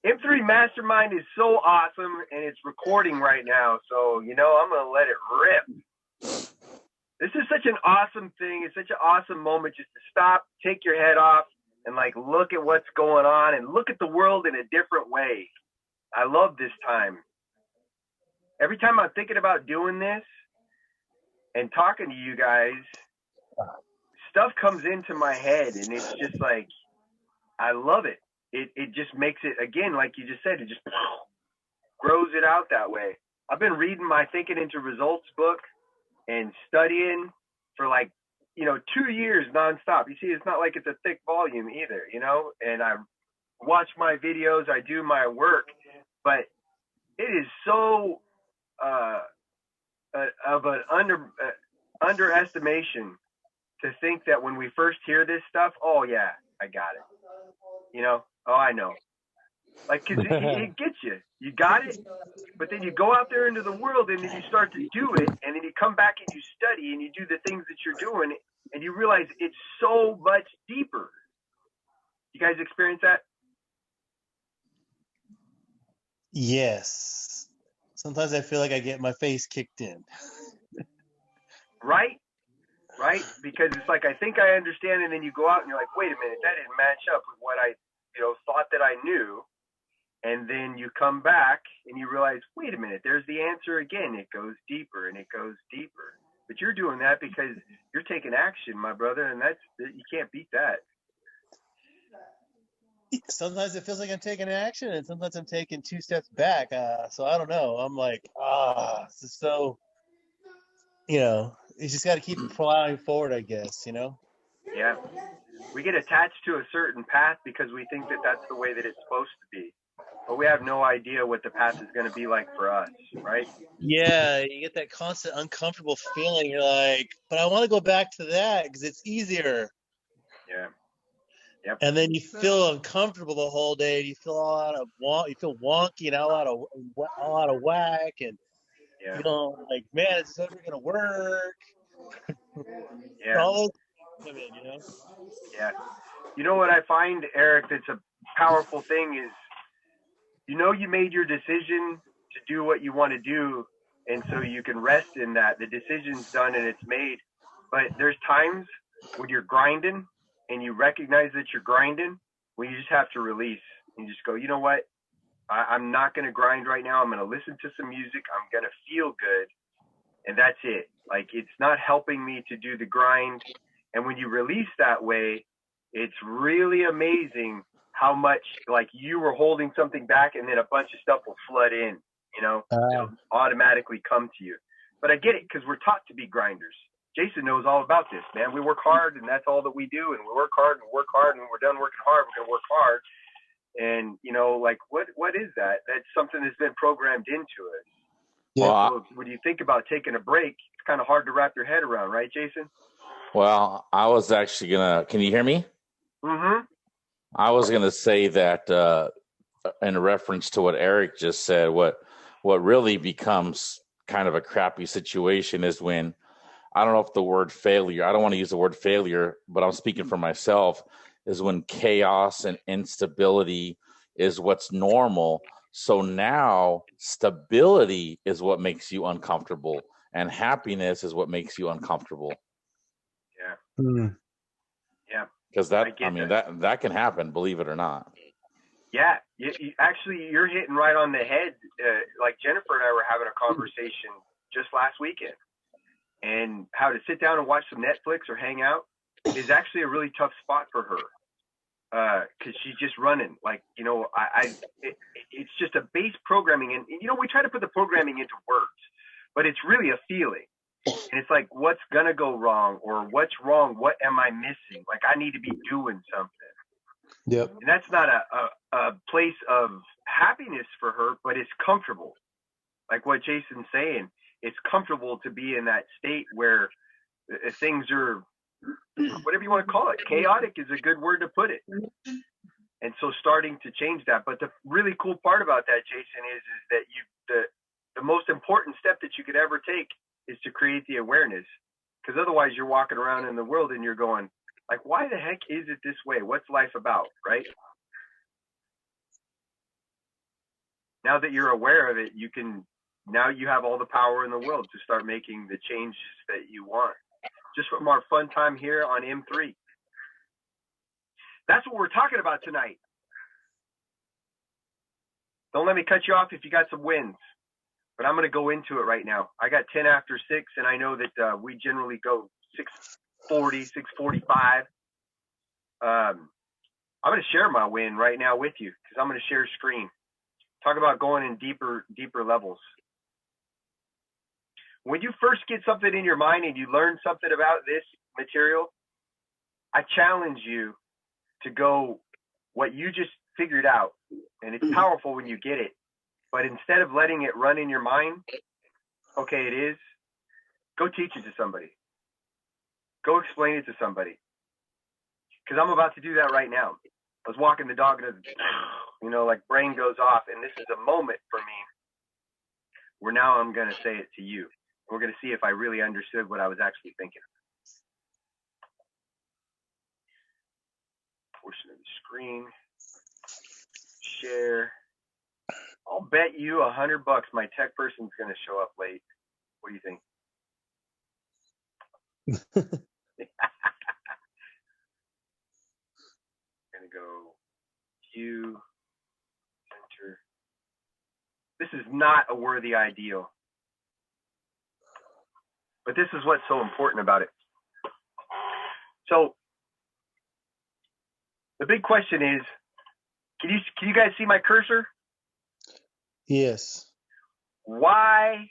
M3 Mastermind is so awesome, and it's recording right now. So, I'm going to let it rip. This is such an awesome thing. It's such an awesome moment just to stop, take your head off, and look at what's going on and look at the world in a different way. I love this time. Every time I'm thinking about doing this and talking to you guys, stuff comes into my head, and it's just I love it. It just makes it, again, like you just said, it just grows it out that way. I've been reading my Thinking into Results book and studying for 2 years nonstop. You see, it's not like it's a thick volume either, and I watch my videos, I do my work, but it is so of an underestimation to think that when we first hear this stuff, oh yeah, I got it. Oh, I know. Cause it gets you. You got it, but then you go out there into the world and then you start to do it, and then you come back and you study and you do the things that you're doing, and you realize it's so much deeper. You guys experience that? Yes. Sometimes I feel like I get my face kicked in. Right? Because it's I think I understand, and then you go out and you're like, wait a minute, that didn't match up with what I, thought that I knew. And then you come back and you realize, wait a minute, there's the answer again. It goes deeper and it goes deeper. But you're doing that because you're taking action, my brother, and you can't beat that. Sometimes it feels like I'm taking action, and sometimes I'm taking 2 steps back. So I don't know. I'm this is so, you just got to keep plowing forward, I guess, Yeah. We get attached to a certain path because we think that that's the way that it's supposed to be. But we have no idea what the path is going to be like for us, right? Yeah, you get that constant uncomfortable feeling. You're like, but I want to go back to that because it's easier. Yeah. Yep. And then you feel uncomfortable the whole day. You feel you feel wonky and all out of whack, and man, is this ever gonna work? Yeah. All Yeah. You know what I find, Eric, that's a powerful thing is, you made your decision to do what you want to do, and so you can rest in that. The decision's done and it's made. But there's times when you're grinding and you recognize that you're grinding, when you just have to release and just go, you know what? I'm not going to grind right now. I'm going to listen to some music. I'm going to feel good. And that's it. It's not helping me to do the grind. And when you release that way, it's really amazing how much you were holding something back, and then a bunch of stuff will flood in, it'll automatically come to you. But I get it, because we're taught to be grinders. Jason knows all about this, man. We work hard, and that's all that we do. And we work hard, and when we're done working hard, we're going to work hard. And, what is that? That's something that's been programmed into us. Yeah. So when you think about taking a break, it's kind of hard to wrap your head around, right, Jason? Well, I was actually can you hear me? Mm-hmm. I was going to say that in reference to what Eric just said, what really becomes kind of a crappy situation is when, I don't know if the word failure, I don't want to use the word failure, but I'm speaking for myself, is when chaos and instability is what's normal. So now stability is what makes you uncomfortable, and happiness is what makes you uncomfortable. Yeah. Mm. Yeah. Because that can happen, believe it or not. Yeah, actually, you're hitting right on the head. Jennifer and I were having a conversation just last weekend, and how to sit down and watch some Netflix or hang out is actually a really tough spot for her, because she's just running. It's just a base programming, and we try to put the programming into words, but it's really a feeling. And it's what's going to go wrong, or what's wrong? What am I missing? I need to be doing something. Yep. And that's not a place of happiness for her, but it's comfortable. Like what Jason's saying, it's comfortable to be in that state where things are, whatever you want to call it, chaotic is a good word to put it. And so starting to change that. But the really cool part about that, Jason, is that the most important step that you could ever take is to create the awareness, because otherwise you're walking around in the world and you're going why the heck is it this way? What's life about? Right? Now that you're aware of it, now you have all the power in the world to start making the changes that you want. Just from our fun time here on M3. That's what we're talking about tonight. Don't let me cut you off if you got some wins, but I'm going to go into it right now. I got 10 after 6, and I know that we generally go 6:40, 6:45. I'm going to share my win right now with you because I'm going to share screen. Talk about going in deeper levels. When you first get something in your mind and you learn something about this material, I challenge you to go what you just figured out. And it's powerful when you get it. But instead of letting it run in your mind, okay, it is, go teach it to somebody. Go explain it to somebody. Because I'm about to do that right now. I was walking the dog and, like brain goes off. And this is a moment for me where now I'm going to say it to you. We're going to see if I really understood what I was actually thinking. Portion of the screen. Share. I'll bet you $100 my tech person's going to show up late. What do you think? Going to go view, center. This is not a worthy ideal. But this is what's so important about it. So the big question is, can you guys see my cursor? Yes. Why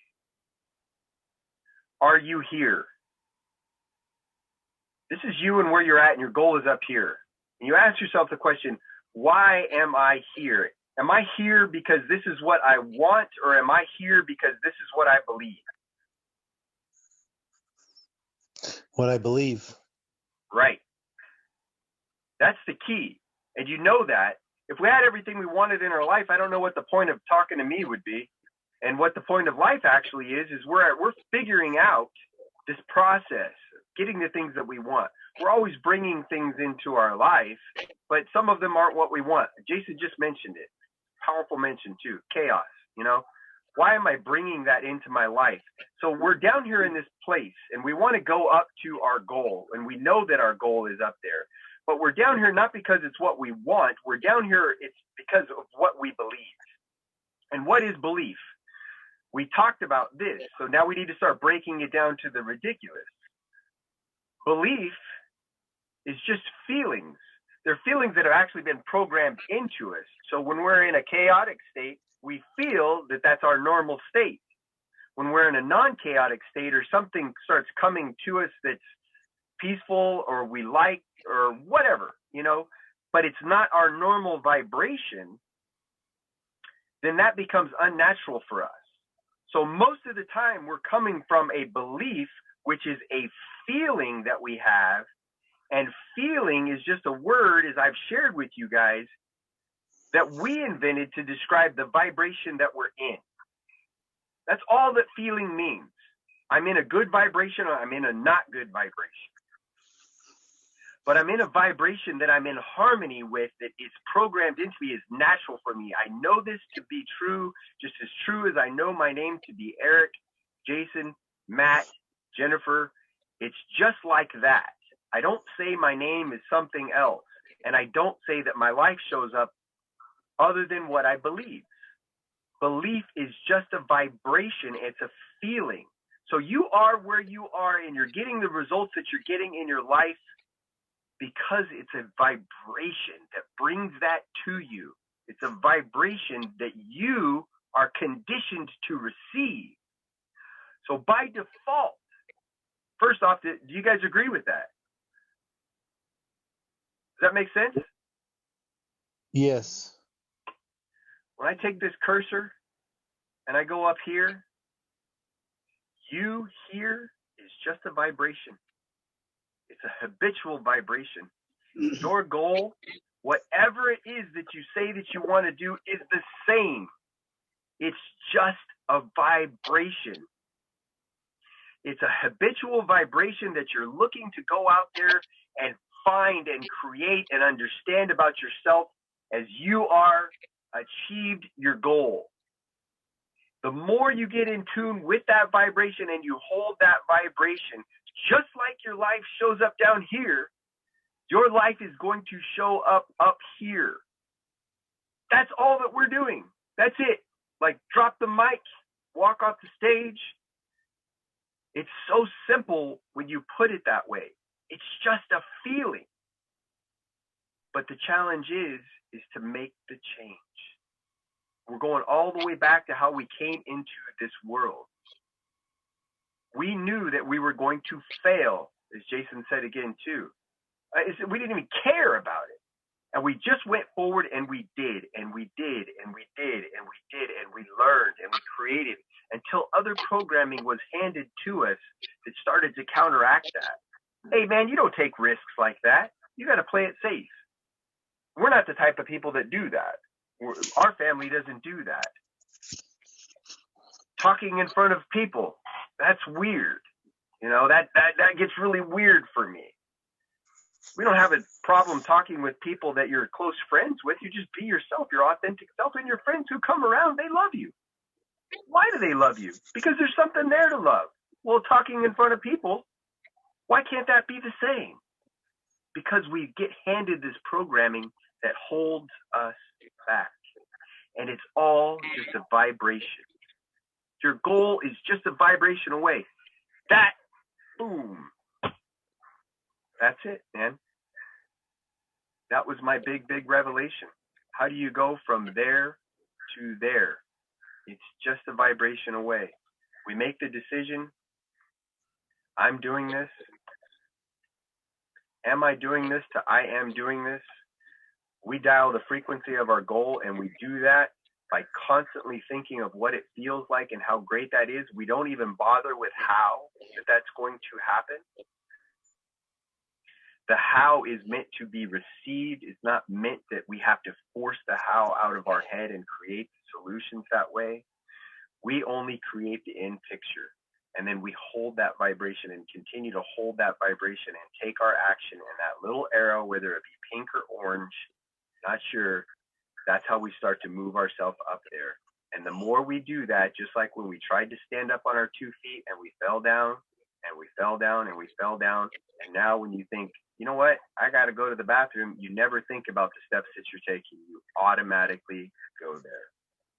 are you here? This is you and where you're at, and your goal is up here. And you ask yourself the question, why am I here? Am I here because this is what I want, or am I here because this is what I believe? What I believe. Right. That's the key. And you know that. If we had everything we wanted in our life, I don't know what the point of talking to me would be. And what the point of life actually is we're figuring out this process, getting the things that we want. We're always bringing things into our life, but some of them aren't what we want. Jason just mentioned it. Powerful mention too. Chaos, Why am I bringing that into my life? So we're down here in this place, and we want to go up to our goal, and we know that our goal is up there. But we're down here not because it's what we want. We're down here, it's because of what we believe. And what is belief? We talked about this, so now we need to start breaking it down to the ridiculous. Belief is just feelings. They're feelings that have actually been programmed into us. So when we're in a chaotic state, we feel that that's our normal state. When we're in a non-chaotic state, or something starts coming to us that's peaceful or we like or whatever, but it's not our normal vibration, then that becomes unnatural for us. So most of the time we're coming from a belief, which is a feeling that we have. And feeling is just a word, as I've shared with you guys, that we invented to describe the vibration that we're in. That's all that feeling means. I'm in a good vibration, or I'm in a not good vibration. But I'm in a vibration that I'm in harmony with, that is programmed into me, is natural for me. I know this to be true, just as true as I know my name to be Eric, Jason, Matt, Jennifer. It's just like that. I don't say my name is something else. And I don't say that my life shows up other than what I believe. Belief is just a vibration. It's a feeling. So you are where you are, and you're getting the results that you're getting in your life because it's a vibration that brings that to you. It's a vibration that you are conditioned to receive. So by default, first off, do you guys agree with that? Does that make sense? Yes. When I take this cursor and I go up here, you here is just a vibration. It's a habitual vibration. Your goal, whatever it is that you say that you want to do, is the same. It's just a vibration. It's a habitual vibration that you're looking to go out there and find and create and understand about yourself as you are achieved your goal. The more you get in tune with that vibration and you hold that vibration, just like your life shows up down here, your life is going to show up here. That's all that we're doing. That's it. Like, drop the mic, walk off the stage. It's so simple when you put it that way. It's just a feeling. But the challenge is to make the change. We're going all the way back to how we came into this world. We knew that we were going to fail, as Jason said again too. We didn't even care about it. And we just went forward and we did, and we did, and we did, and we did, and we learned, and we created until other programming was handed to us that started to counteract that. Hey man, you don't take risks like that. You got to play it safe. We're not the type of people that do that. Our family doesn't do that. Talking in front of people, that's weird. You know, that gets really weird for me. We don't have a problem talking with people that you're close friends with. You just be yourself, your authentic self, and your friends who come around, they love you. Why do they love you? Because there's something there to love. Well, talking in front of people, why can't that be the same? Because we get handed this programming that holds us back. And it's all just a vibration. Your goal is just a vibration away. That, boom. That's it, man. That was my big revelation. How do you go from there to there? It's just a vibration away. We make the decision. I'm doing this. Am I doing this to I am doing this? We dial the frequency of our goal, and we do that by constantly thinking of what it feels like and how great that is. We don't even bother with how that's going to happen. The how is meant to be received. It's not meant that we have to force the how out of our head and create solutions that way. We only create the end picture. And then we hold that vibration and continue to hold that vibration and take our action in that little arrow, whether it be pink or orange, not sure. That's how we start to move ourselves up there. And the more we do that, just like when we tried to stand up on our 2 feet and we fell down and we fell down and we fell down. And now when you think, you know what, I got to go to the bathroom, you never think about the steps that you're taking. You automatically go there.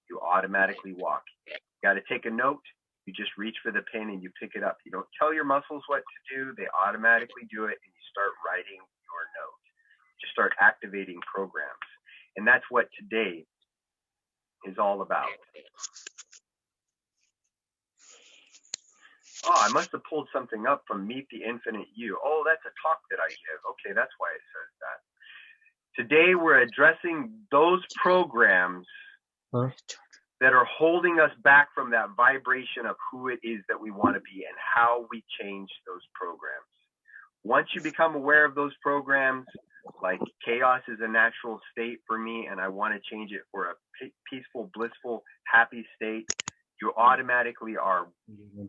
You automatically walk. You got to take a note. You just reach for the pen and you pick it up. You don't tell your muscles what to do. They automatically do it, and you start writing your note. Just start activating programs. And that's what today is all about. Oh, I must have pulled something up from Meet the Infinite You. Oh, that's a talk that I give. Okay, that's why it says that. Today we're addressing those programs that are holding us back from that vibration of who it is that we want to be and how we change those programs. Once you become aware of those programs, like chaos is a natural state for me and I want to change it for a peaceful, blissful, happy state, you automatically are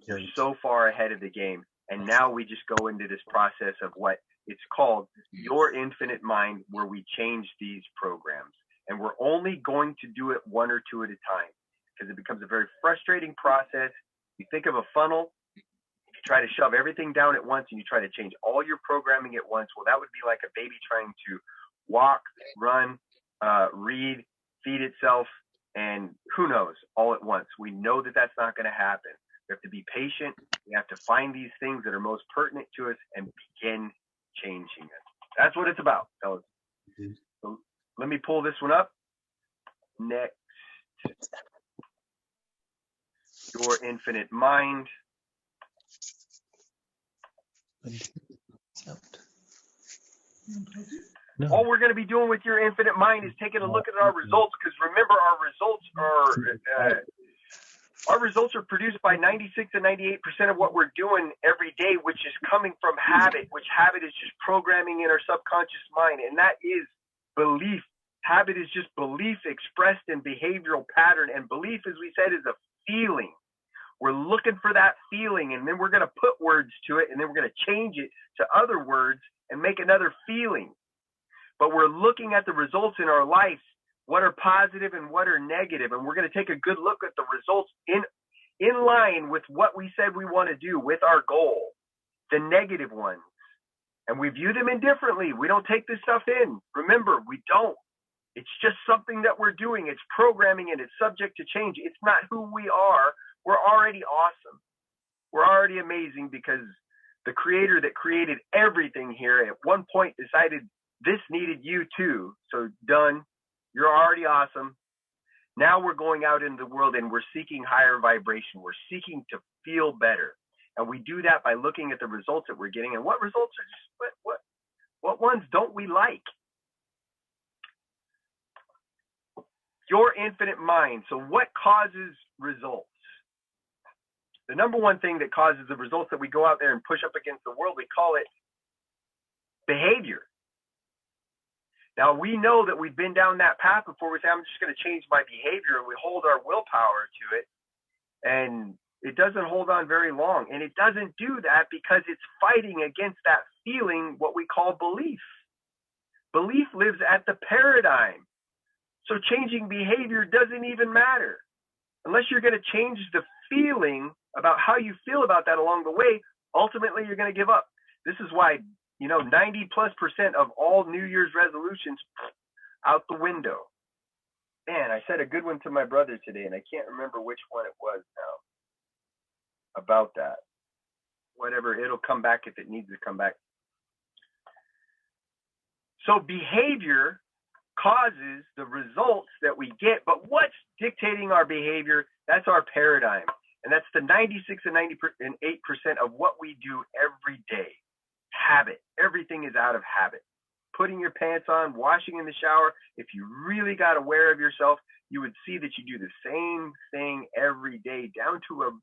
you're so far ahead of the game. And now we just go into this process of what it's called your infinite mind, where we change these programs. And we're only going to do it 1 or 2 at a time, because it becomes a very frustrating process. You think of a funnel, you try to shove everything down at once and you try to change all your programming at once. Well, that would be like a baby trying to walk, run, read, feed itself, and who knows, all at once. We know that that's not going to happen. We have to be patient. We have to find these things that are most pertinent to us and begin changing it. That's what it's about, fellas. So let me pull this one up. Next. Your infinite mind. No. All we're going to be doing with your infinite mind is taking a look at our results, because remember, our results are produced by 96 to 98% of what we're doing every day, which is coming from habit, which habit is just programming in our subconscious mind, and that is belief. Habit is just belief expressed in behavioral pattern, and belief, as we said, is a feeling. We're looking for that feeling, and then we're going to put words to it, and then we're going to change it to other words and make another feeling. But we're looking at the results in our life what are positive and what are negative, and we're going to take a good look at the results in line with what we said we want to do with our goal, the negative ones. And we view them indifferently. We don't take this stuff in. Remember, we don't. It's just something that we're doing. It's programming and it's subject to change. It's not who we are. We're already awesome. We're already amazing because the creator that created everything here at one point decided this needed you too. So done. You're already awesome. Now we're going out in the world and we're seeking higher vibration. We're seeking to feel better. And we do that by looking at the results that we're getting. And what results are just, what ones don't we like? Your infinite mind. So what causes results? The number one thing that causes the results that we go out there and push up against the world, we call it behavior. Now, we know that we've been down that path before. We say, I'm just going to change my behavior, and we hold our willpower to it, and it doesn't hold on very long. And it doesn't do that because it's fighting against that feeling, what we call belief. Belief lives at the paradigm. So changing behavior doesn't even matter. Unless you're going to change the feeling about how you feel about that along the way, ultimately you're going to give up. This is why 90+% of all New Year's resolutions out the window. Man, I said a good one to my brother today, and I can't remember which one it was now about that. Whatever, it'll come back if it needs to come back. So behavior causes the results that we get, but what's dictating our behavior? That's our paradigm. And that's the 96 and 98% of what we do every day. Habit. Everything is out of habit. Putting your pants on, washing in the shower. If you really got aware of yourself, you would see that you do the same thing every day down to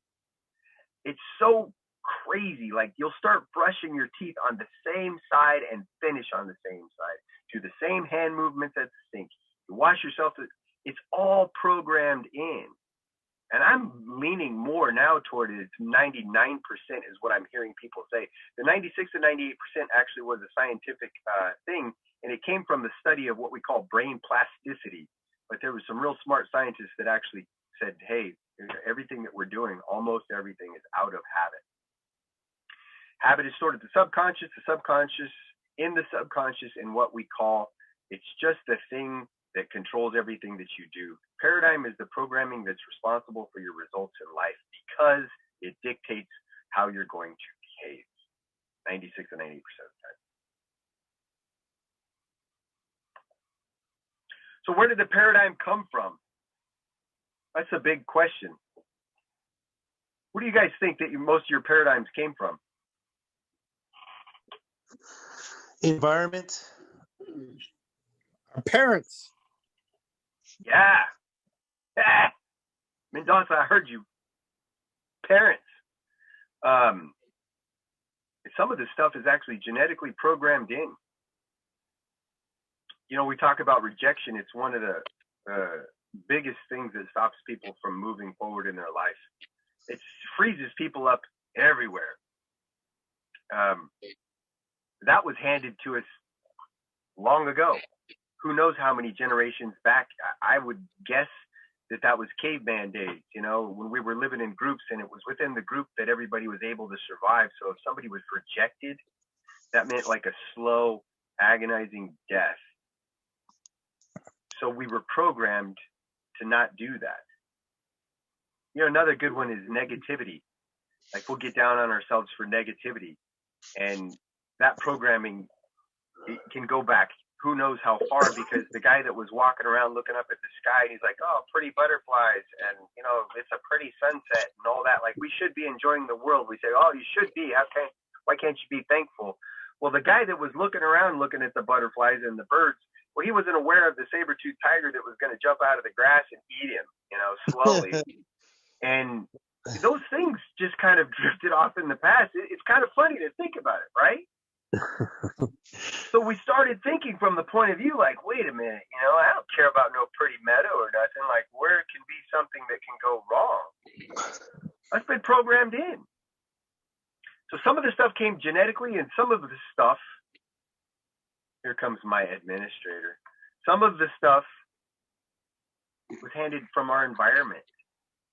it's so crazy. Like you'll start brushing your teeth on the same side and finish on the same side. Do the same hand movements at the sink. You wash yourself. It's all programmed in. And I'm leaning more now toward it. 99% is what I'm hearing people say. The 96 and 98% actually was a scientific thing, and it came from the study of what we call brain plasticity. But there was some real smart scientists that actually said, hey, everything that we're doing, almost everything is out of habit. Habit is stored at the subconscious, in the subconscious, in what we call, it's just the thing that controls everything that you do. Paradigm is the programming that's responsible for your results in life because it dictates how you're going to behave 96 and 90% of the time. So where did the paradigm come from? That's a big question. Where do you guys think that most of your paradigms came from? Environment. Our parents. Yeah. Mendoza, I heard you. Parents. Some of this stuff is actually genetically programmed in. We talk about rejection. It's one of the biggest things that stops people from moving forward in their life. It freezes people up everywhere. That was handed to us long ago. Who knows how many generations back? I would guess that was caveman days, when we were living in groups, and it was within the group that everybody was able to survive. So if somebody was rejected, that meant like a slow, agonizing death. So we were programmed to not do that. Another good one is negativity. Like we'll get down on ourselves for negativity. And that programming, it can go back who knows how far, because the guy that was walking around looking up at the sky, and he's like, oh, pretty butterflies, and it's a pretty sunset and all that. Like, we should be enjoying the world. We say, oh, you should be. Why can't you be thankful? Well, the guy that was looking around looking at the butterflies and the birds, well, he wasn't aware of the saber-toothed tiger that was going to jump out of the grass and eat him, slowly. And those things just kind of drifted off in the past. It's kind of funny to think about it, right? So we started thinking from the point of view, like, wait a minute, I don't care about no pretty meadow or nothing. Like, where can be something that can go wrong? That's been programmed in. So some of the stuff came genetically, and some of the stuff, here comes my administrator. Some of the stuff was handed from our environment,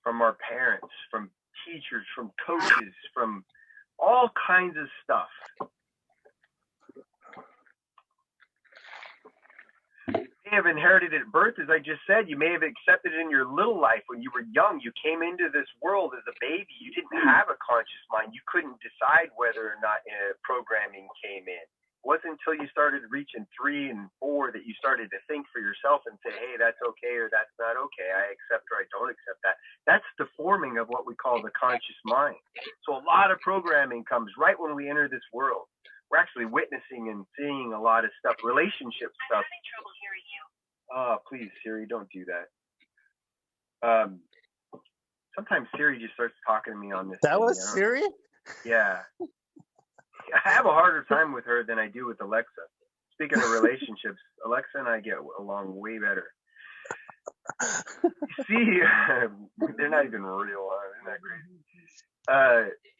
from our parents, from teachers, from coaches, from all kinds of stuff. You may have inherited it at birth, as I just said. You may have accepted it in your little life when you were young. You came into this world as a baby. You didn't have a conscious mind. You couldn't decide whether or not programming came in. It wasn't until you started reaching 3 and 4 that you started to think for yourself and say, hey, that's okay or that's not okay. I accept or I don't accept that. That's the forming of what we call the conscious mind. So a lot of programming comes right when we enter this world. We're actually witnessing and seeing a lot of stuff, relationship stuff. I'm having trouble hearing you. Oh, please, Siri, don't do that. Sometimes Siri just starts talking to me on this. That was Siri? Yeah. I have a harder time with her than I do with Alexa. Speaking of relationships, Alexa and I get along way better. See, they're not even real. Isn't that crazy?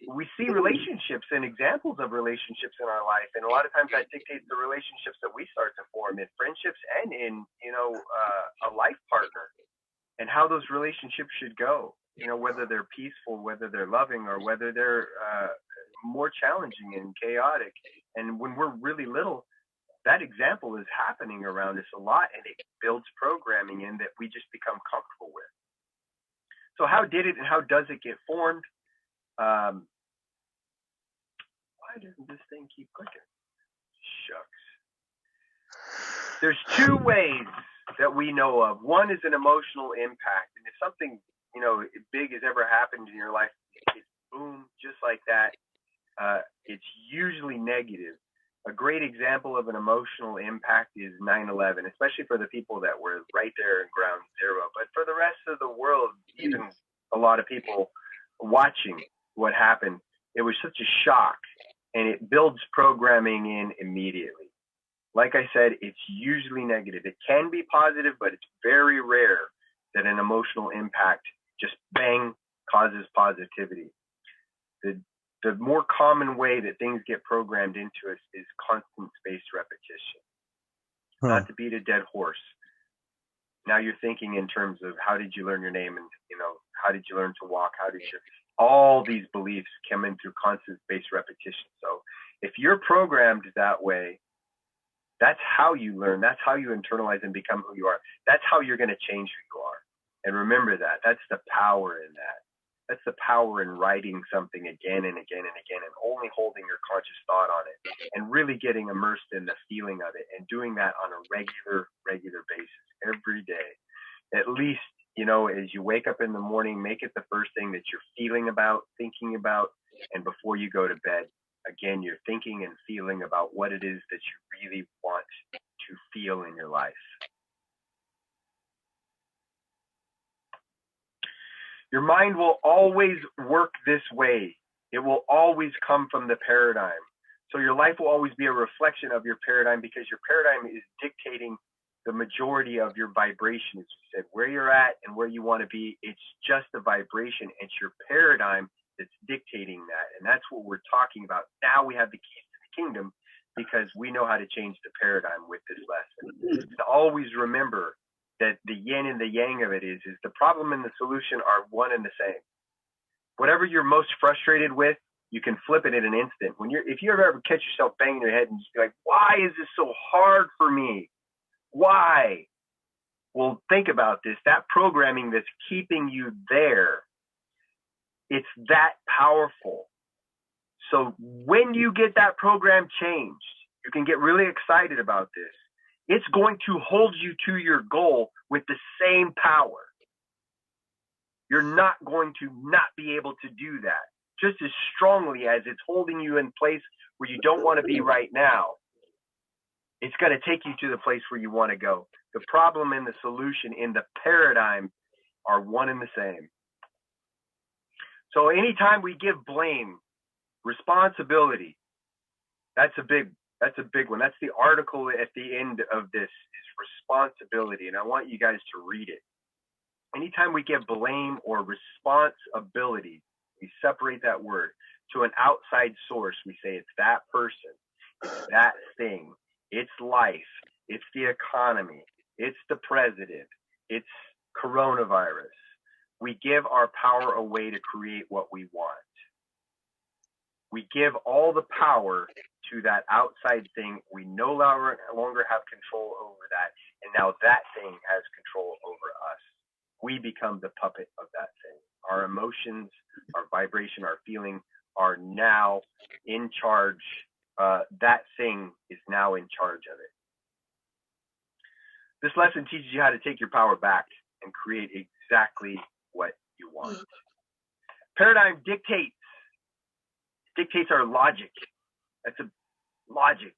We see relationships and examples of relationships in our life, and a lot of times that dictates the relationships that we start to form in friendships and in, a life partner, and how those relationships should go. Whether they're peaceful, whether they're loving, or whether they're more challenging and chaotic. And when we're really little, that example is happening around us a lot, and it builds programming in that we just become comfortable with. So how did it and how does it get formed? Why doesn't this thing keep clicking? Shucks. There's 2 ways that we know of. One is an emotional impact. And if something, big has ever happened in your life, it's boom, just like that. It's usually negative. A great example of an emotional impact is 9/11, especially for the people that were right there in ground zero. But for the rest of the world, even a lot of people watching what happened, it was such a shock, and it builds programming in immediately. Like I said, it's usually negative. It can be positive, but it's very rare that an emotional impact just bang causes positivity. The more common way that things get programmed into us is constant spaced repetition. Not to beat a dead horse. Now you're thinking in terms of how did you learn your name, and how did you learn to walk? All these beliefs come in through constant spaced repetition. So if you're programmed that way, that's how you learn. That's how you internalize and become who you are. That's how you're going to change who you are. And remember that. That's the power in that. That's the power in writing something again and again and again, and only holding your conscious thought on it and really getting immersed in the feeling of it, and doing that on a regular basis every day. At least, as you wake up in the morning, make it the first thing that you're feeling about, thinking about, and before you go to bed, again, you're thinking and feeling about what it is that you really want to feel in your life. Your mind will always work this way. It will always come from the paradigm. So your life will always be a reflection of your paradigm, because your paradigm is dictating the majority of your vibration. As you said, where you're at and where you want to be, it's just a vibration. It's your paradigm that's dictating that. And that's what we're talking about. Now we have the keys to the kingdom, because we know how to change the paradigm with this lesson. And always remember that the yin and the yang of it is the problem and the solution are one and the same. Whatever you're most frustrated with, you can flip it in an instant. If you ever catch yourself banging your head and just be like, why is this so hard for me? Why? Well, think about this. That programming that's keeping you there, it's that powerful. So when you get that program changed, you can get really excited about this. It's going to hold you to your goal with the same power. You're not going to not be able to do that just as strongly as it's holding you in place where you don't want to be right now. It's going to take you to the place where you want to go. The problem and the solution in the paradigm are one and the same. So anytime we give blame, responsibility, that's a big one. That's the article at the end of this, is responsibility. And I want you guys to read it. Anytime we give blame or responsibility, we separate that word to an outside source. We say it's that person, it's that thing, it's life, it's the economy, it's the president, it's coronavirus. We give our power away to create what we want. We give all the power to that outside thing. We no longer have control over that. And now that thing has control over us. We become the puppet of that thing. Our emotions, our vibration, our feeling are now in charge. That thing is now in charge of it. This lesson teaches you how to take your power back and create exactly what you want. Paradigm dictates our logic. That's a logic.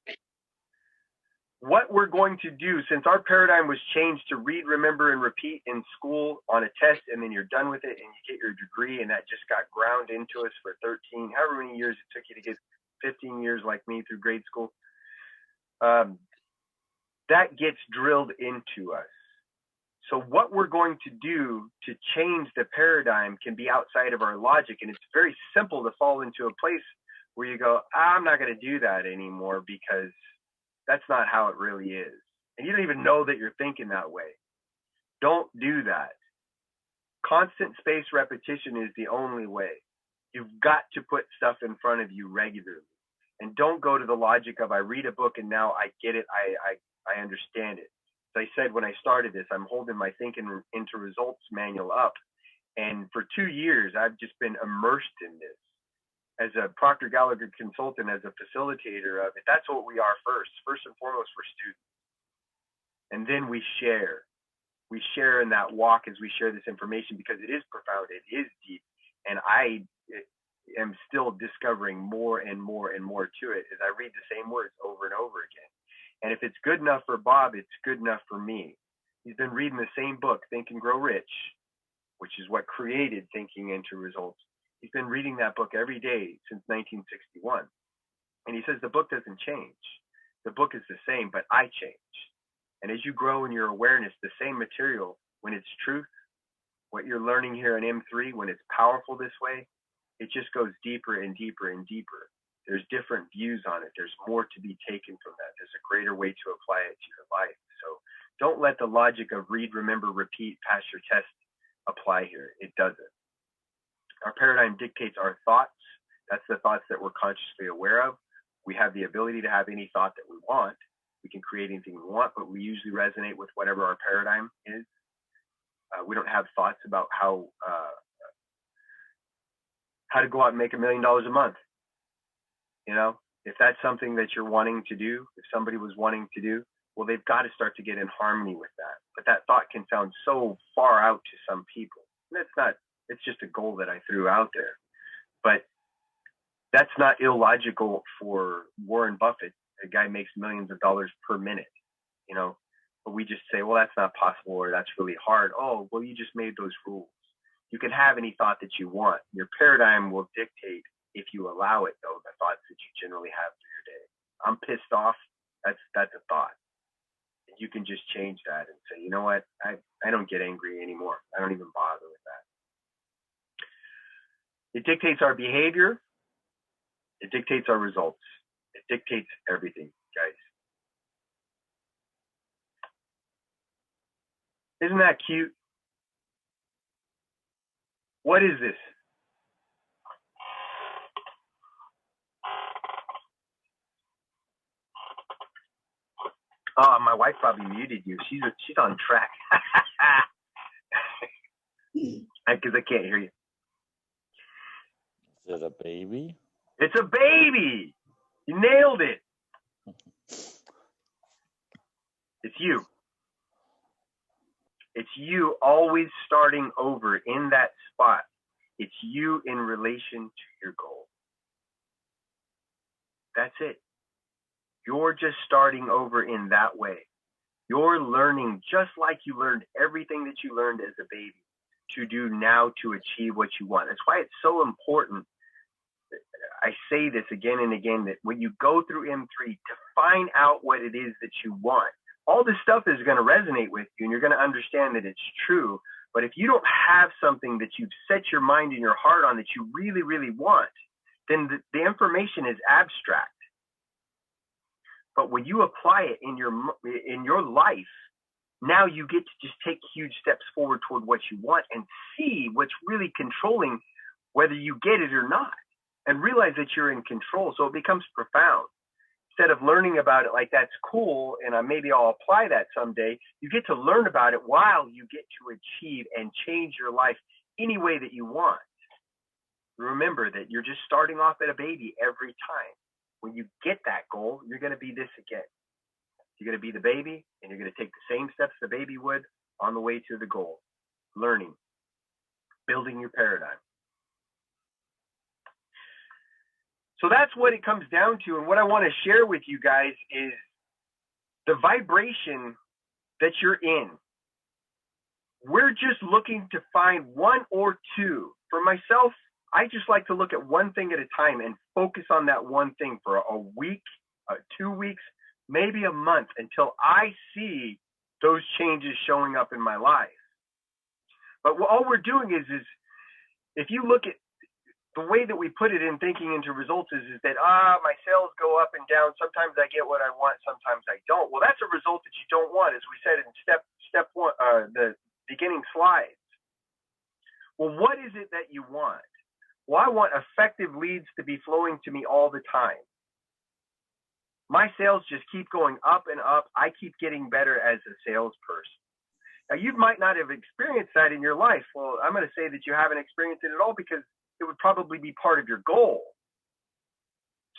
What we're going to do, since our paradigm was changed to read, remember, and repeat in school on a test, and then you're done with it and you get your degree, and that just got ground into us for 13, however many years it took you to get 15 years like me through grade school, that gets drilled into us. So what we're going to do to change the paradigm can be outside of our logic, and it's very simple to fall into a place where you go, I'm not going to do that anymore because that's not how it really is. And you don't even know that you're thinking that way. Don't do that. Constant spaced repetition is the only way. You've got to put stuff in front of you regularly. And don't go to the logic of, I read a book and now I get it, I understand it. As I said when I started this, I'm holding my Thinking into Results manual up. And for 2 years, I've just been immersed in this. As a Proctor Gallagher consultant, as a facilitator of it, that's what we are first and foremost, we're students. And then we share. We share in that walk as we share this information because it is profound, it is deep. And I am still discovering more and more and more to it as I read the same words over and over again. And if it's good enough for Bob, it's good enough for me. He's been reading the same book, Think and Grow Rich, which is what created Thinking into Results. He's been reading that book every day since 1961. And he says the book doesn't change. The book is the same, but I change. And as you grow in your awareness, the same material, when it's truth, what you're learning here in M3, when it's powerful this way, it just goes deeper and deeper and deeper. There's different views on it. There's more to be taken from that. There's a greater way to apply it to your life. So don't let the logic of read, remember, repeat, pass your test apply here. It doesn't. Our paradigm dictates our thoughts. That's the thoughts that we're consciously aware of. We have the ability to have any thought that we want. We can create anything we want, but we usually resonate with whatever our paradigm is. We don't have thoughts about how to go out and make $1 million a month. You know, if that's something that you're wanting to do, if somebody was wanting to do, well, they've got to start to get in harmony with that. But that thought can sound so far out to some people. And that's not, it's just a goal that I threw out there. But that's not illogical for Warren Buffett. The guy makes millions of dollars per minute, you know, but we just say, well, that's not possible, or that's really hard. Oh, well, you just made those rules. You can have any thought that you want. Your paradigm will dictate, if you allow it, though, the thoughts that you generally have through your day. I'm pissed off. That's a thought. And you can just change that and say, you know what? I don't get angry anymore. I don't even bother with that. It dictates our behavior. It dictates our results. It dictates everything, guys. Isn't that cute? What is this? Oh, my wife probably muted you. She's on track. Because I can't hear you. Is it a baby? It's a baby. You nailed it. It's you. It's you always starting over in that spot. It's you in relation to your goal. That's it. You're just starting over in that way. You're learning just like you learned everything that you learned as a baby to do now to achieve what you want. That's why it's so important. I say this again and again, that when you go through M3, to find out what it is that you want. All this stuff is going to resonate with you, and you're going to understand that it's true. But if you don't have something that you've set your mind and your heart on that you really, really want, then the information is abstract. But when you apply it in your life, Now you get to just take huge steps forward toward what you want and see what's really controlling whether you get it or not, and realize that you're in control. So it becomes profound. Instead of learning about it like that's cool and maybe I'll apply that someday, you get to learn about it while you get to achieve and change your life any way that you want. Remember that you're just starting off at a baby every time. When you get that goal, you're going to be this again. You're going to be the baby, and you're going to take the same steps the baby would on the way to the goal. Learning, building your paradigm. So that's what it comes down to. And what I want to share with you guys is the vibration that you're in. We're just looking to find one or two. For myself, I just like to look at one thing at a time and focus on that one thing for a week, 2 weeks, maybe a month, until I see those changes showing up in my life. But all we're doing is if you look at the way that we put it in thinking into results is that, my sales go up and down. Sometimes I get what I want. Sometimes I don't. Well, that's a result that you don't want, as we said in step one, the beginning slides. Well, what is it that you want? Well, I want effective leads to be flowing to me all the time. My sales just keep going up and up. I keep getting better as a salesperson. Now, you might not have experienced that in your life. Well, I'm going to say that you haven't experienced it at all because it would probably be part of your goal.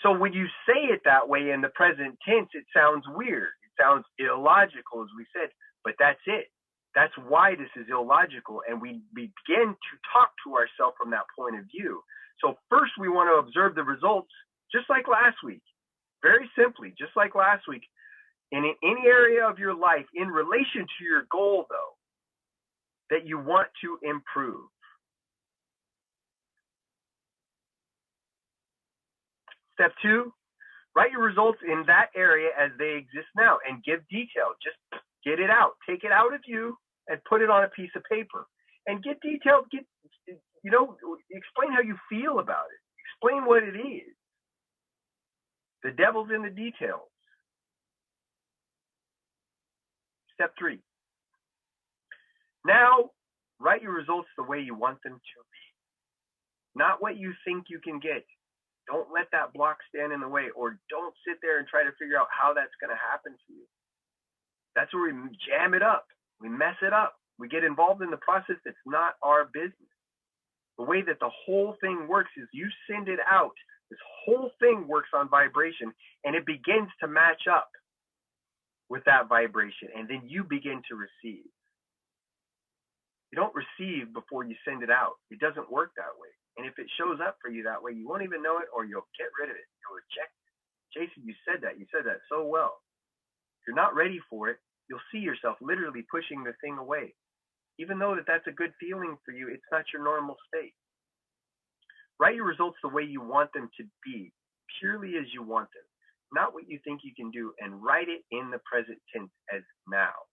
So when you say it that way in the present tense, it sounds weird. It sounds illogical, as we said, but that's it. That's why this is illogical, and we begin to talk to ourselves from that point of view. So first we want to observe the results, just like last week. Very simply, just like last week. And in any area of your life, in relation to your goal, though, that you want to improve. Step 2, write your results in that area as they exist now and give detail. Just get it out. Take it out of you and put it on a piece of paper. And get detailed. Explain how you feel about it. Explain what it is. The devil's in the details. Step 3. Now, write your results the way you want them to be. Not what you think you can get. Don't let that block stand in the way, or don't sit there and try to figure out how that's going to happen to you. That's where we jam it up. We mess it up. We get involved in the process that's not our business. The way that the whole thing works is you send it out. This whole thing works on vibration, and it begins to match up with that vibration, and then you begin to receive. You don't receive before you send it out. It doesn't work that way. And if it shows up for you that way, you won't even know it, or you'll get rid of it. You'll reject it. Jason, you said that. You said that so well. If you're not ready for it, you'll see yourself literally pushing the thing away. Even though that's a good feeling for you, it's not your normal state. Write your results the way you want them to be, purely as you want them, not what you think you can do, and write it in the present tense as now.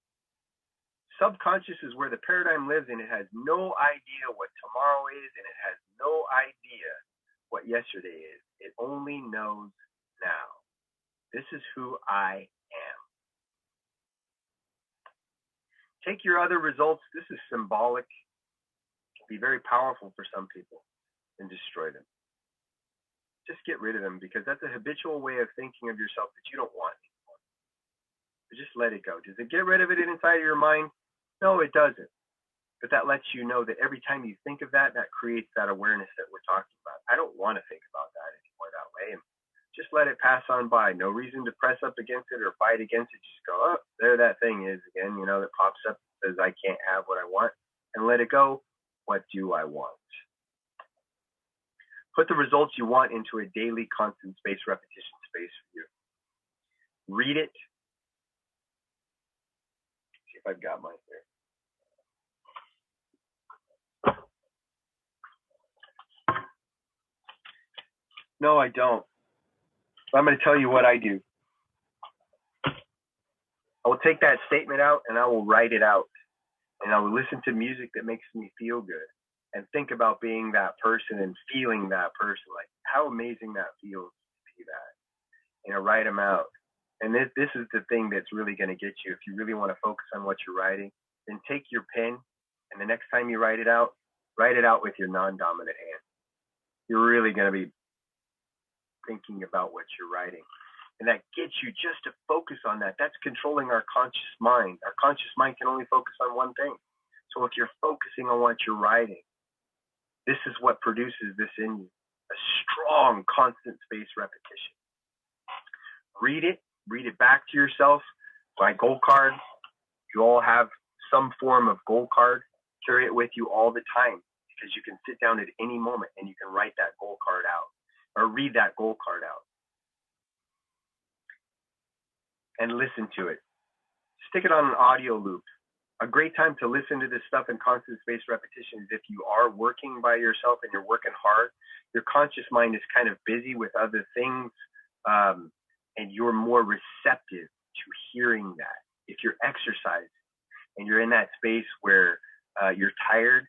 Subconscious is where the paradigm lives, and it has no idea what tomorrow is, and it has no idea what yesterday is. It only knows now. This is who I am. Take your other results. This is symbolic. It can be very powerful for some people, and destroy them. Just get rid of them, because that's a habitual way of thinking of yourself that you don't want anymore. But just let it go. Does it get rid of it inside of your mind? No, it doesn't. But that lets you know that every time you think of that, that creates that awareness that we're talking about. I don't want to think about that anymore that way. And just let it pass on by. No reason to press up against it or fight against it. Just go, oh, there that thing is again, that pops up and says I can't have what I want. And let it go. What do I want? Put the results you want into a daily constant space repetition space for you. Read it. See if I've got mine here. No, I don't. I'm going to tell you what I do. I will take that statement out and I will write it out. And I will listen to music that makes me feel good and think about being that person and feeling that person. Like how amazing that feels to be that. Write them out. And this is the thing that's really going to get you. If you really want to focus on what you're writing, then take your pen, and the next time you write it out with your non-dominant hand. You're really going to be thinking about what you're writing. And that gets you just to focus on that. That's controlling our conscious mind. Our conscious mind can only focus on one thing. So if you're focusing on what you're writing, this is what produces this in you. A strong, constant space repetition. Read it back to yourself by goal card. You all have some form of goal card. Carry it with you all the time, because you can sit down at any moment and you can write that goal card out or read that goal card out and listen to it. Stick it on an audio loop. A great time to listen to this stuff in constant space repetition is if you are working by yourself and you're working hard. Your conscious mind is kind of busy with other things, and you're more receptive to hearing that. If you're exercising and you're in that space where you're tired,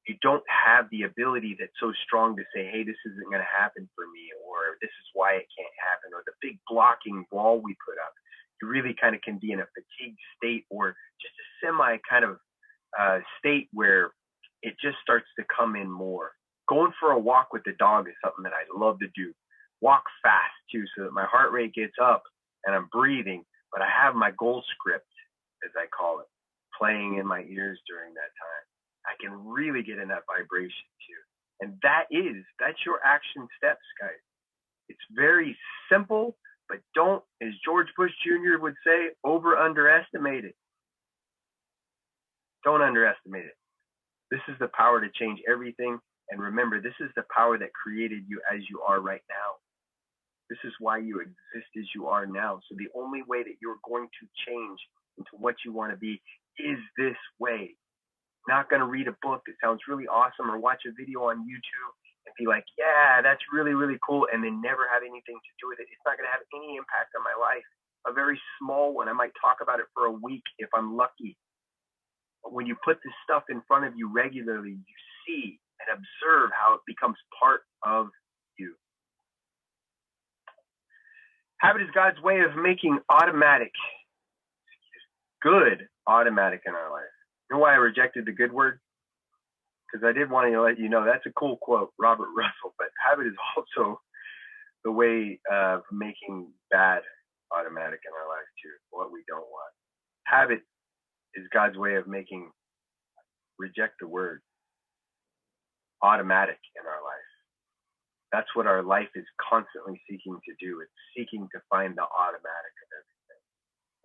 you don't have the ability that's so strong to say, hey, this isn't going to happen for me, or this is why it can't happen, or the big blocking wall we put up. You really kind of can be in a fatigued state, or just a semi kind of state where it just starts to come in more. Going for a walk with the dog is something that I love to do. Walk fast too, so that my heart rate gets up and I'm breathing, but I have my goal script, as I call it, playing in my ears during that time. I can really get in that vibration too. And that's your action steps, guys. It's very simple, but don't, as George Bush Jr. would say, underestimate it. Don't underestimate it. This is the power to change everything. And remember, this is the power that created you as you are right now. This is why you exist as you are now. So the only way that you're going to change into what you want to be is this way. Not going to read a book that sounds really awesome or watch a video on YouTube and be like, yeah, that's really, really cool, and then never have anything to do with it. It's not going to have any impact on my life. A very small one. I might talk about it for a week if I'm lucky. But when you put this stuff in front of you regularly, you see and observe how it becomes part of you. Habit is God's way of making good automatic in our life. You know why I rejected the good word? Because I did want to let you know that's a cool quote, Robert Russell, but habit is also the way of making bad automatic in our life too, what we don't want. Habit is God's way of making, reject the word, automatic in our life. That's what our life is constantly seeking to do. It's seeking to find the automatic of everything.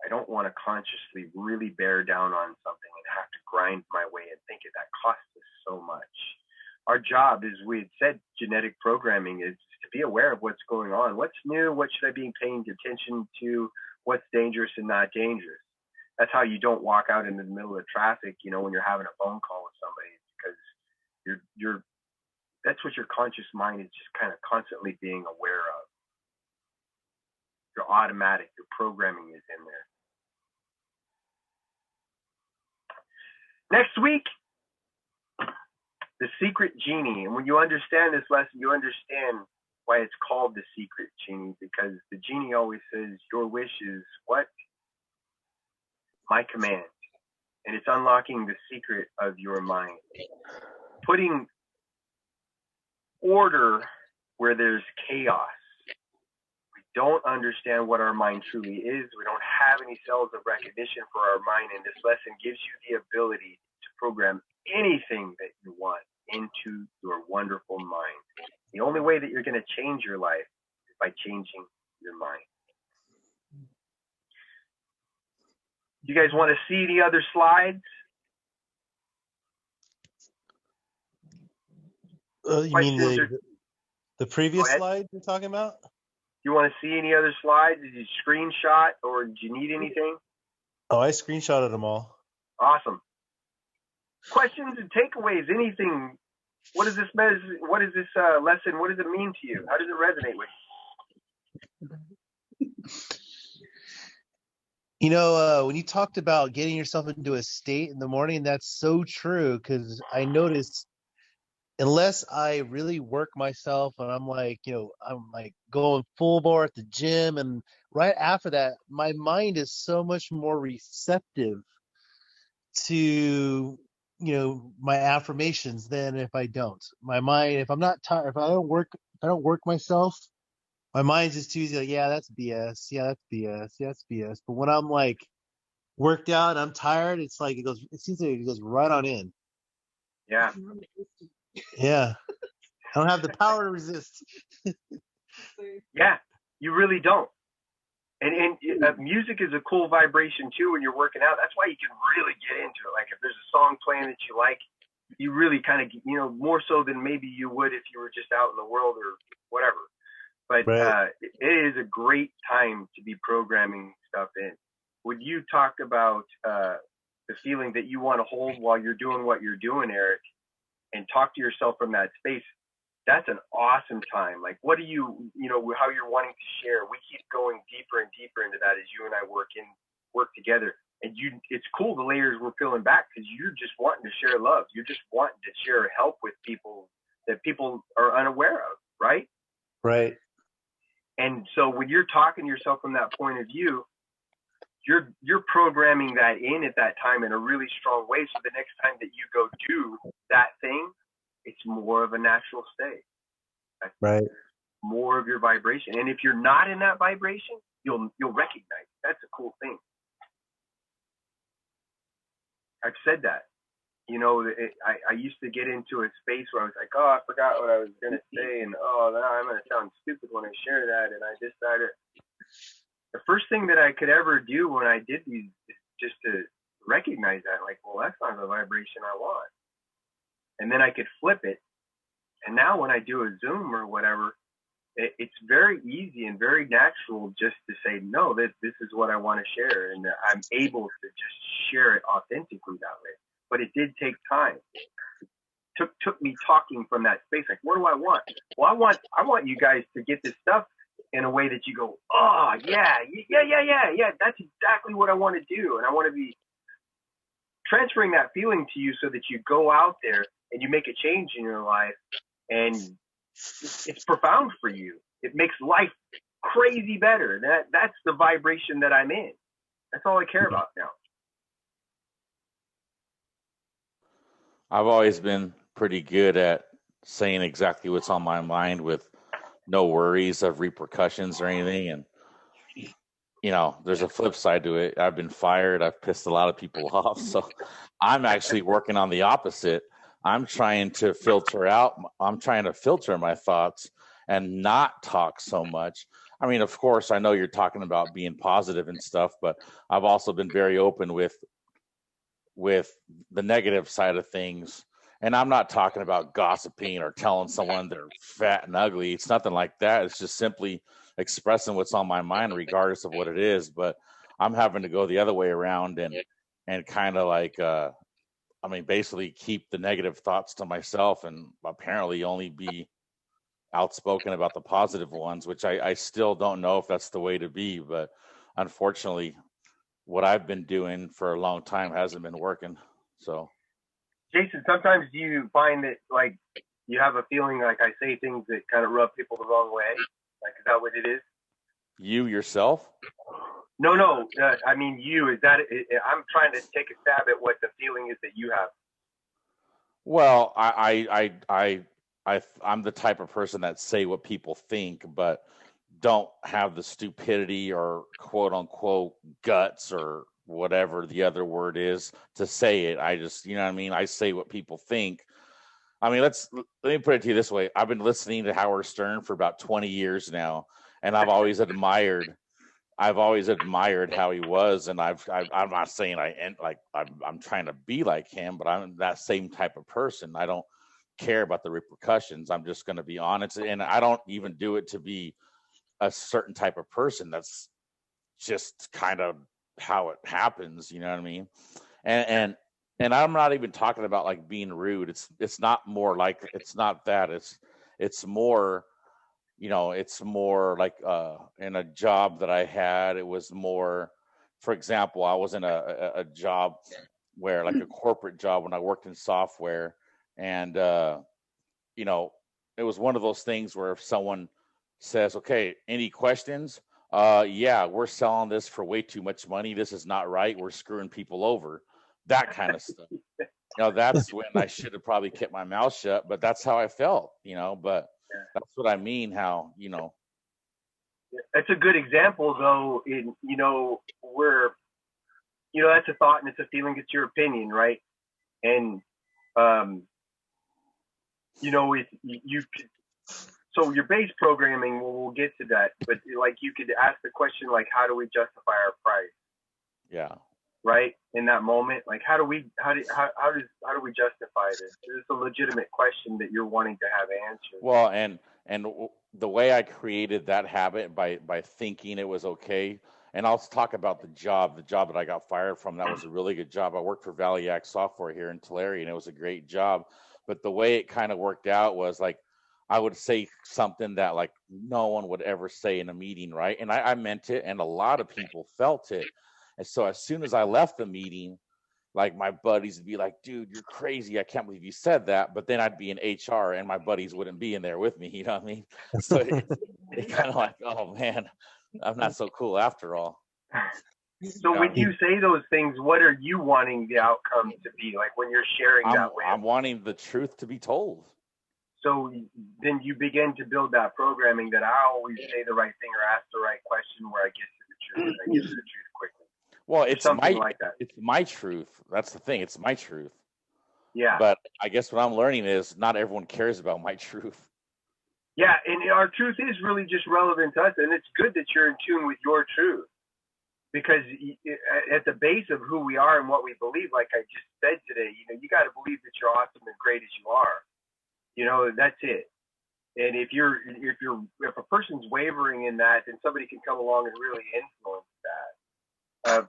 I don't want to consciously really bear down on something and have to grind my way and think it. That costs us so much. Our job, as we had said, genetic programming, is to be aware of what's going on. What's new? What should I be paying attention to? What's dangerous and not dangerous? That's how you don't walk out into the middle of traffic, when you're having a phone call with somebody, because you're that's what your conscious mind is just kind of constantly being aware of. Your automatic, your programming is in there. Next week, the secret genie. And when you understand this lesson, you understand why it's called the secret genie, because the genie always says, your wish is what? My command. And it's unlocking the secret of your mind. Putting order where there's chaos. We don't understand what our mind truly is. We don't have any cells of recognition for our mind, and this lesson gives you the ability to program anything that you want into your wonderful mind. The only way that you're going to change your life is by changing your mind. You guys want to see the other slides? You mean the previous slide you're talking about? You want to see any other slides? Did you screenshot, or did you need anything? Oh, I screenshotted them all. Awesome. Questions and takeaways, anything. What is this lesson? What does it mean to you? How does it resonate with you? When you talked about getting yourself into a state in the morning, that's so true, because I noticed unless I really work myself and I'm like, I'm like going full bore at the gym, and right after that, my mind is so much more receptive to, my affirmations than if I don't. My mind, if I'm not tired, if I don't work myself, my mind's just too easy. Like, yeah, that's BS. Yeah, that's BS. Yeah, that's BS. But when I'm like worked out, I'm tired. It's like it seems like it goes right on in. Yeah. Yeah. I don't have the power to resist. Yeah. You really don't. And music is a cool vibration too when you're working out. That's why you can really get into it. Like if there's a song playing that you like, you really kind of, more so than maybe you would if you were just out in the world or whatever. But Right. it is a great time to be programming stuff in. Would you talk about the feeling that you want to hold while you're doing what you're doing, Eric, and talk to yourself from that space? That's an awesome time. Like, what do you, how you're wanting to share? We keep going deeper and deeper into that as you and I work together. And it's cool the layers we're peeling back because you're just wanting to share love. You're just wanting to share help with people that people are unaware of, right? Right. And so when you're talking to yourself from that point of view, you're programming that in at that time in a really strong way. So the next time that you go do that thing, it's more of a natural state. That's Right. more of your vibration. And if you're not in that vibration, you'll recognize it. That's a cool thing. I've said that. I used to get into a space where I was like, oh, I forgot what I was going to say. And, oh, now I'm going to sound stupid when I share that. And I decided the first thing that I could ever do when I did these is just to recognize that, like, well, that's not the vibration I want. And then I could flip it. And now when I do a Zoom or whatever, it's very easy and very natural just to say, no, this is what I want to share. And I'm able to just share it authentically that way. But it did take time. It took me talking from that space. Like, what do I want? Well, I want you guys to get this stuff in a way that you go, oh, yeah. That's exactly what I want to do. And I want to be transferring that feeling to you so that you go out there and you make a change in your life. And it's profound for you. It makes life crazy better. That's the vibration that I'm in. That's all I care about now. I've always been pretty good at saying exactly what's on my mind with no worries of repercussions or anything. And, there's a flip side to it. I've been fired. I've pissed a lot of people off. So I'm actually working on the opposite. I'm trying to filter my thoughts and not talk so much. I mean, of course, I know you're talking about being positive and stuff, but I've also been very open with the negative side of things. And I'm not talking about gossiping or telling someone they're fat and ugly. It's nothing like that. It's just simply expressing what's on my mind, regardless of what it is. But I'm having to go the other way around and kind of like, basically keep the negative thoughts to myself and apparently only be outspoken about the positive ones, which I still don't know if that's the way to be. But unfortunately, what I've been doing for a long time hasn't been working. So, Jason, sometimes do you find that like you have a feeling like I say things that kind of rub people the wrong way? Like, is that what it is? You yourself? No. I mean, you. Is that? I'm trying to take a stab at what the feeling is that you have. Well, I'm the type of person that say what people think, but don't have the stupidity or quote unquote guts or whatever the other word is to say it. I just, I say what people think. I mean, let me put it to you this way. I've been listening to Howard Stern for about 20 years now, and I've always admired how he was, and I'm not saying I'm trying to be like him, but I'm that same type of person. I don't care about the repercussions. I'm just going to be honest, and I don't even do it to be a certain type of person. That's just kind of how it happens. You know what I mean? And I'm not even talking about like being rude. It's not that. It's more, it's more like in a job that I had, it was more, for example, I was in a job where like a corporate job when I worked in software, and you know, it was one of those things where if someone says, okay, any questions? Yeah, we're selling this for way too much money. This is not right. We're screwing people over. That kind of stuff. That's when I should have probably kept my mouth shut, but that's how I felt, but that's what I mean. How, That's a good example, though. In where that's a thought and it's a feeling. It's your opinion, right? And if you could, so your base programming, we'll get to that, but like you could ask the question, like, how do we justify our price? Yeah. Right, in that moment, like how do we justify this? It's a legitimate question that you're wanting to have answered. Well, and the way I created that habit by thinking it was okay, and I'll talk about the job that I got fired from. That was a really good job. I worked for Valley Software here in Tulare, and it was a great job. But the way it kind of worked out was like I would say something that like no one would ever say in a meeting, right? And I meant it, and a lot of people felt it. And so as soon as I left the meeting, like my buddies would be like, dude, you're crazy. I can't believe you said that. But then I'd be in HR and my buddies wouldn't be in there with me. You know what I mean? So it kind of like, oh man, I'm not so cool after all. So when you say those things, what are you wanting the outcome to be? Like when you're sharing that way? I'm wanting the truth to be told. So then you begin to build that programming that I always say the right thing or ask the right question where I get to the truth. I get to the truth quickly. Well, it's something like that. It's my truth. That's the thing. It's my truth. Yeah. But I guess what I'm learning is not everyone cares about my truth. Yeah, and our truth is really just relevant to us, and it's good that you're in tune with your truth, because at the base of who we are and what we believe, like I just said today, you got to believe that you're awesome and great as you are. That's it. And if a person's wavering in that, then somebody can come along and really influence that.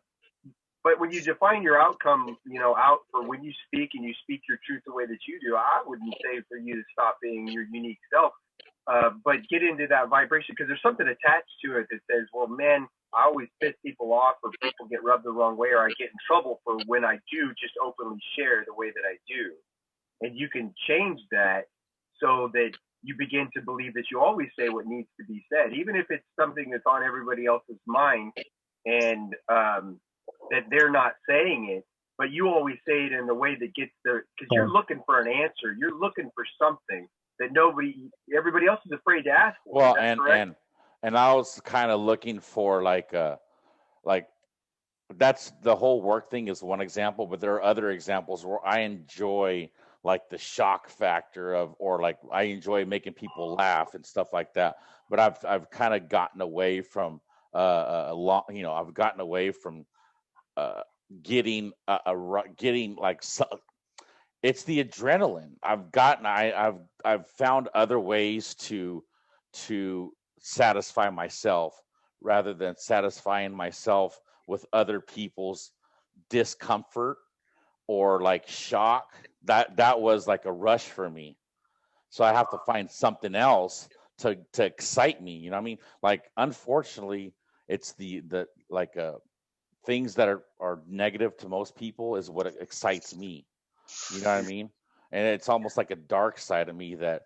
But when you define your outcome, out for when you speak and you speak your truth the way that you do, I wouldn't say for you to stop being your unique self, but get into that vibration, because there's something attached to it that says, well, man, I always piss people off, or people get rubbed the wrong way, or I get in trouble for when I do just openly share the way that I do. And you can change that so that you begin to believe that you always say what needs to be said, even if it's something that's on everybody else's mind, and that they're not saying it, but you always say it in the way that gets there, because you're looking for an answer. You're looking for something that everybody else is afraid to ask for. Well, and I was kind of looking for like that's the whole work thing is one example, but there are other examples where I enjoy like the shock factor or like I enjoy making people laugh and stuff like that. But I've kind of gotten away from I've gotten away from getting like it's the adrenaline. I've found other ways to satisfy myself rather than satisfying myself with other people's discomfort or like shock. That was like a rush for me. So I have to find something else to excite me. You know what I mean? Like, unfortunately, it's the like things that are negative to most people is what excites me. You know what I mean? And it's almost like a dark side of me that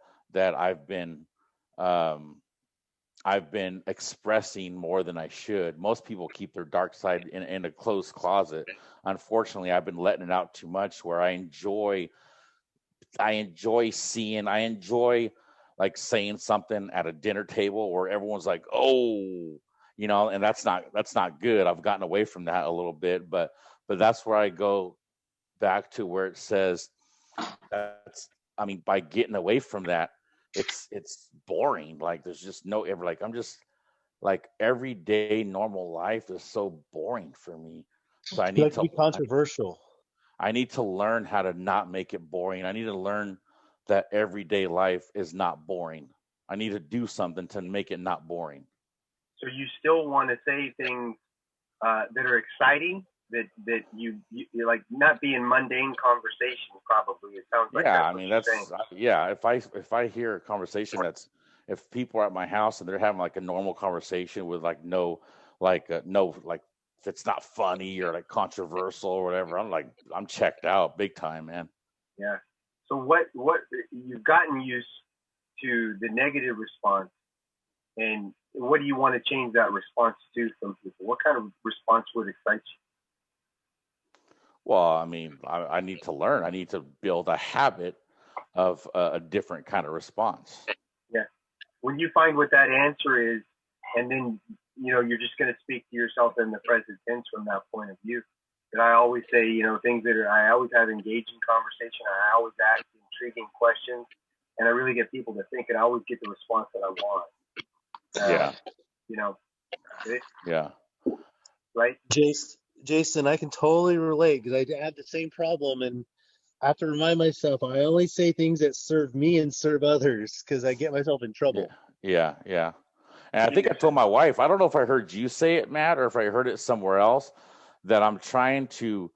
I've been expressing more than I should. Most people keep their dark side in a closed closet. Unfortunately, I've been letting it out too much, where I enjoy like saying something at a dinner table where everyone's like, oh, and that's not good. I've gotten away from that a little bit, but that's where I go back to where it says by getting away from that, it's boring. Like there's just no ever, like I'm just like everyday normal life is so boring for me. So I need to be controversial. I need to learn how to not make it boring. I need to learn that everyday life is not boring. I need to do something to make it not boring. So you still want to say things that are exciting, that you like, not be in mundane conversation. Probably it sounds like. Yeah, I mean that's yeah. If I hear a conversation if people are at my house and they're having like a normal conversation with like no if it's not funny or like controversial or whatever, I'm checked out big time, man. Yeah. So what you've gotten used to the negative response, and what do you want to change that response to from people? What kind of response would excite you? Well, I mean, I need to learn. I need to build a habit of a different kind of response. Yeah. When you find what that answer is, and then you're just going to speak to yourself in the present tense from that point of view. And I always say, things I always have engaging conversation. I always ask intriguing questions, and I really get people to think, and I always get the response that I want. Yeah. Yeah. Right. Jason, I can totally relate because I have the same problem, and I have to remind myself I only say things that serve me and serve others because I get myself in trouble. Yeah. And I think I told my wife, I don't know if I heard you say it, Matt, or if I heard it somewhere else, that I'm trying to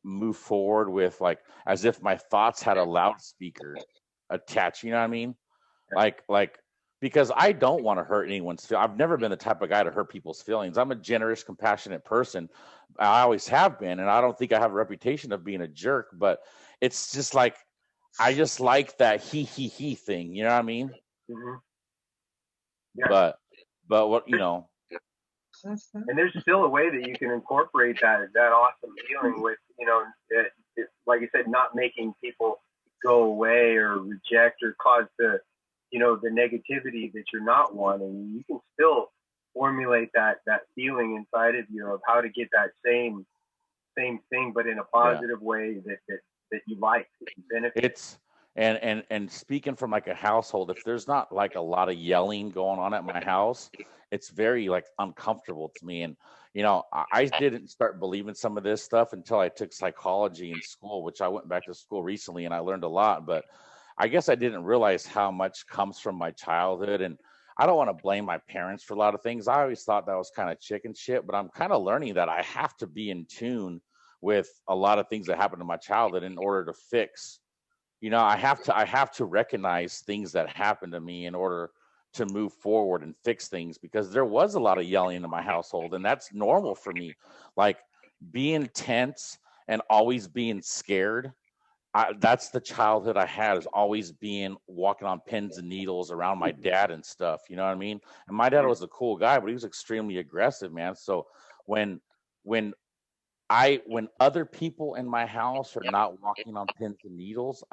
move forward with, like, as if my thoughts had a loudspeaker attached. You know what I mean? Like because I don't want to hurt anyone's feelings. I've never been the type of guy to hurt people's feelings. I'm a generous, compassionate person. I always have been, and I don't think I have a reputation of being a jerk. But it's just like I just like that he thing. You know what I mean? Mm-hmm. Yeah. But what And there's still a way that you can incorporate that awesome feeling with like I said, not making people go away or reject or cause the negativity that you're not wanting. You can still formulate that feeling inside of you of how to get that same thing, but in a positive way that you like, that you benefit. It's and speaking from like a household, if there's not like a lot of yelling going on at my house, it's very like uncomfortable to me. And I didn't start believing some of this stuff until I took psychology in school, which I went back to school recently and I learned a lot. But I guess I didn't realize how much comes from my childhood. And I don't want to blame my parents for a lot of things. I always thought that was kind of chicken shit, but I'm kind of learning that I have to be in tune with a lot of things that happened in my childhood in order to fix. I have to recognize things that happened to me in order to move forward and fix things, because there was a lot of yelling in my household, and that's normal for me. Like being tense and always being scared. That's the childhood I had, is always being walking on pins and needles around my dad and stuff. You know what I mean? And my dad was a cool guy, but he was extremely aggressive, man. So when other people in my house are not walking on pins and needles,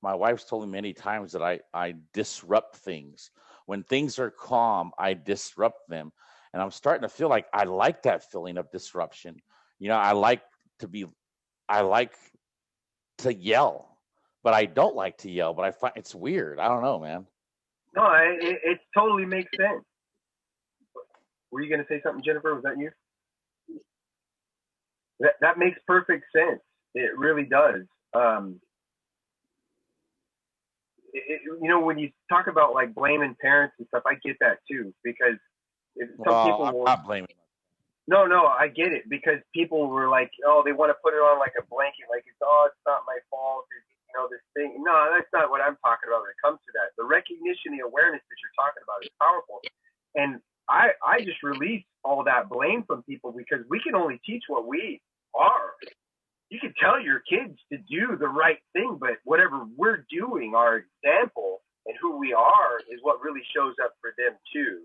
my wife's told me many times that I disrupt things. When things are calm, I disrupt them. And I'm starting to feel like I like that feeling of disruption. I like to yell, but I don't like to yell, but I find it's weird. I don't know, man. No, it totally makes sense. Were you going to say something, Jennifer? Was that you? That makes perfect sense. It really does. When you talk about like blaming parents and stuff, I get that too, because people I'm not blaming them. No, I get it, because people were like, oh, they want to put it on like a blanket, like it's not my fault, this thing. No, that's not what I'm talking about when it comes to that. The recognition, the awareness that you're talking about is powerful. And I just release all that blame from people, because we can only teach what we are. You can tell your kids to do the right thing, but whatever we're doing, our example and who we are, is what really shows up for them too.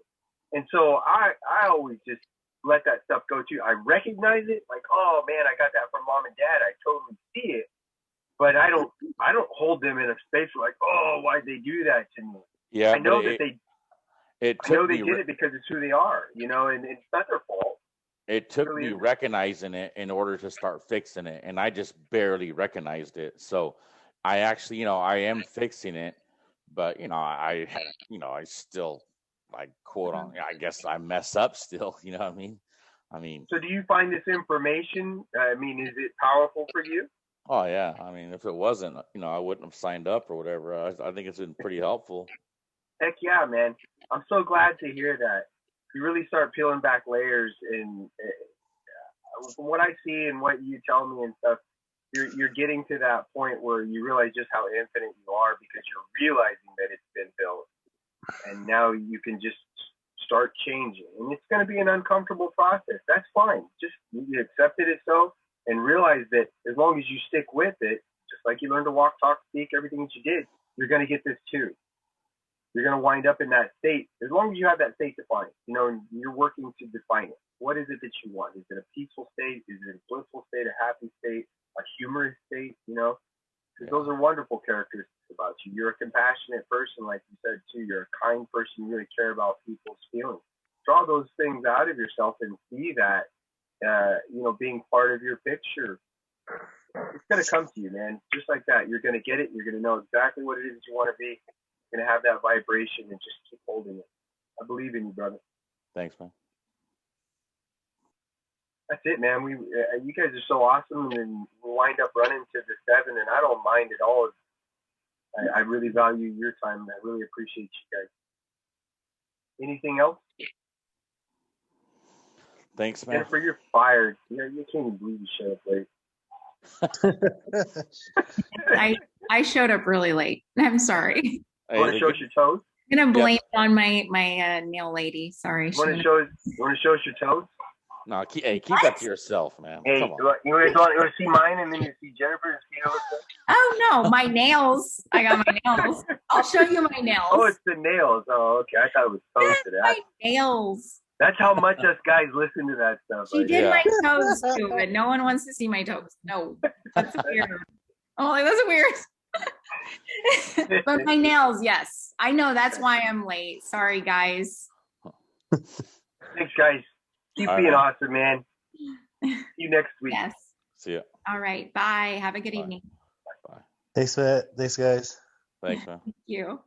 And so I always just let that stuff go too. I recognize it, like, oh man, I got that from mom and dad. I totally see it, but I don't hold them in a space where like, oh, why'd they do that to me? Yeah, I know that they did it because it's who they are, and it's not their fault. It took me recognizing it in order to start fixing it, and I just barely recognized it. So I actually, I am fixing it, but I still, like, quote on, I guess I mess up still. You know what I mean? So do you find this information? Is it powerful for you? Oh yeah. If it wasn't, I wouldn't have signed up or whatever. I think it's been pretty helpful. Heck yeah, man! I'm so glad to hear that. You really start peeling back layers, and from what I see and what you tell me and stuff, you're getting to that point where you realize just how infinite you are, because you're realizing that it's been built, and now you can just start changing. And it's going to be an uncomfortable process. That's fine. Just you accept it as so, and realize that as long as you stick with it, Just like you learned to walk, talk, speak, everything that you did, you're going to get this too. You're going to wind up in that state. As long as you have that state defined, and you're working to define it. What is it that you want? Is it a peaceful state? Is it a blissful state, a happy state, a humorous state? Because those are wonderful characteristics about you. You're a compassionate person, like you said, too. You're a kind person. You really care about people's feelings. Draw those things out of yourself and see that, being part of your picture. It's going to come to you, man. Just like that. You're going to get it. You're going to know exactly what it is you want to be. You're going to have that vibration and just keep holding it. I believe in you, brother. Thanks, man. That's it, man. You guys are so awesome, and we wind up running to the 7, and I don't mind at all. I really value your time, and I really appreciate you guys. Anything else? Thanks, man. Jennifer, you're fired. You can't even believe you showed up late. I showed up really late. I'm sorry. You want to show us your toes? I'm gonna blame it on my nail lady. Sorry. You want to show us your toes? No, keep that to yourself, man. Hey, Come on. you want to see mine, and then you see Jennifer's feet over there? Oh no, my nails! I got my nails. I'll show you my nails. Oh, it's the nails. Oh, okay. I thought it was toes today. My nails. That's how much us guys listen to that stuff. She did my toes too, but no one wants to see my toes. No, that's weird. Oh, that's weird. But my nails, yes. I know that's why I'm late. Sorry, guys. Thanks, guys. Keep being awesome, man. See you next week. Yes. See ya. All right. Bye. Have a good evening. Bye. Thanks, Matt. Thanks, guys. Thanks, man. Thank you.